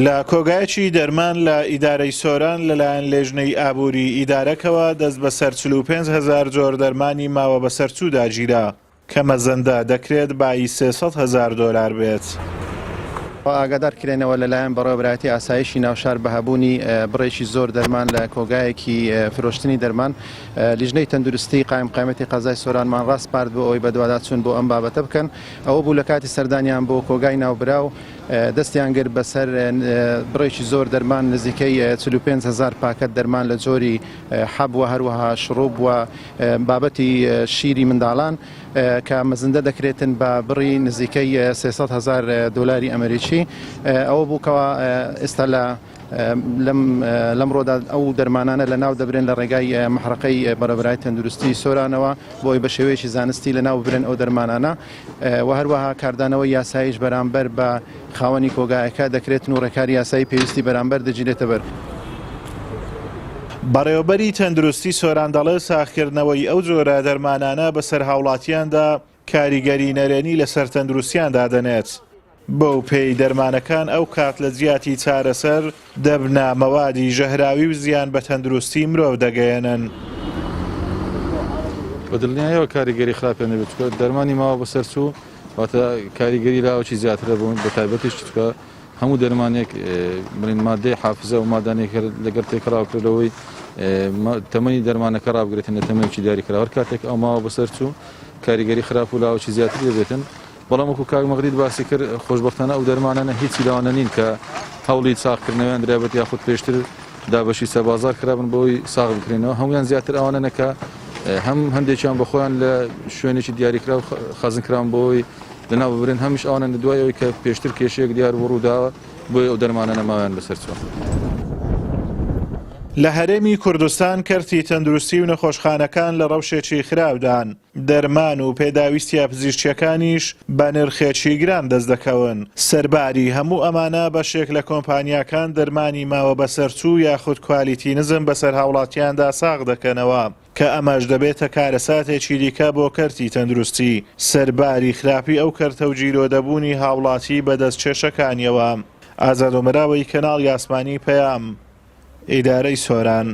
لە کۆگایەکی دەرمان لە ئیدارەی سۆران لەلایەن لێژنەی ئابووری ئیدارەکەوە دەست بەسەر 45,000 جۆر دەرمانی ماوە بەسەرچوو داگیرا کە مەزەندە دەکرێت بای 300,000 دۆلار بێت. ئاگادار کرێنەوە لەلایەن بەڕێوەبرایەتی ئاسایشی ناوشار بەهەبوونی بڕێکی زۆر دەرمان لە کۆگایەکی فرۆشتنی دەرمان لیژنەی تەندروستی قایمەتی قەزای سۆرانمان ڕاست پارد بۆ ئەوەی بەدوادات چوون بۆ ئەم بابەتە بکەن. ئەوە بوو لە کاتی سەردانیان بۆ کۆگای ناوبرا و دەستیان کرد بەسەر بڕێکی زۆر دەرمان نزیکەی 45,000 پاکەت دەرمان لە جۆری حەب و هەروەها شڕوب و بابەتی شیری منداڵان کە مەزەندە دەکرێتن بە بڕی نزیکەی 300,000 دۆلاری ئەمریکی. ئەوە بووکەوە ئێستا لەم ڕۆدا ئەو دەرمانانە لە ناو دەبرێن لە ڕێگای محرقەی بەڕێوەبرایی تەندروستی سۆرانەوە بۆی بە شێوەیەکی زانستی لە ناو ببرێن ئەو دەرمانانە و هەروەها کاردانەوەی یاساییش بەرامبەر بە خاوەنی کۆگایەکە دەکرێتن و ڕێکاری یاسایی پێویستی بەرامبەر دەگیرێتە بەر. بەڕێوەبەری تەندروستی سۆران دەڵێ ساختکردنەوەی ئەو جۆرە دەرمانانە بەسەر هاوڵاتیاندا کاریگەری نەرێنی لەسەر تەندروستیاندا دەنێت. بەو پێی دەرمانەکان ئەو کات لە جیاتی چارەسەر دەبنە مەوادی ژەهراوی و زیان بە تەندروستی مرۆڤ دەگەیەنن. بەدڵنیایەوە کاریگەری خراپیان دەبێت دەرمانی ماوە بەسەرچوو واتە کاریگەری لاوەکی زیاترە بوون بە تایبەتیش چکە هەموو دەرمانێک بڵین مادەی حافزە و مادانێک لەگەر تێکڕاوکردەوەی تەمەنی دەرمانەکە ڕابگرێتن لە تەمەنێکی دیاریکراوە هەر کاتێک ئەو ماوە بەسەرچوو کاریگەری خراپ و لاوەکی زیاتر دەبێتن. بەڵام وەکو کاک مەغرید باسی کرد خۆشبەختانە ئەو دەرمانانە هیچی لاوانە نین کە هەوڵی چاقکردنەوەیان درابێت یاخود پێشتر دابەشی سەربازار کرابن بۆی ساغ بکرێنەوە هەمویان زیاتر ئەوانە کە هەم هەندێکیان بەخۆیان لە شوێنێکی دیاریکرا و خەزنکران بۆی لەناو ببرێن هەمیش ئەوانە لە دوایەوەی کە پێشتر کێشەیەک دیار ڕووداوە بۆی ئەو دەرمانە ماوەیان بەسەرچووە. لە هەرێمی کوردستان کەرتی تەندروستی و نەخۆشخانەکان لە ڕەوشێکی خراودان دەرمان و پێداویستیە پزیشکیەکانیش بە نرخێکی گران دەست دەکەون. سەرباری هەموو ئەمانە بەشێک لە کۆمپانیاکان دەرمانی ماوە بەسەرچوو یاخود کوالیتی نزم بەسەر هاوڵاتیاندا ساغ دەکەنەوە کە ئەمەش دەبێتە کارەساتێکی دیکە بۆ کەرتی تەندروستی. سەرباری خراپی ئەو کەرتە و جیرۆدەبوونی هاوڵاتی بەدەست کێشەکانیەوە. ئازاد و مراوەی کەناڵی ئاسمانی پەیام ئیدارەی سۆران.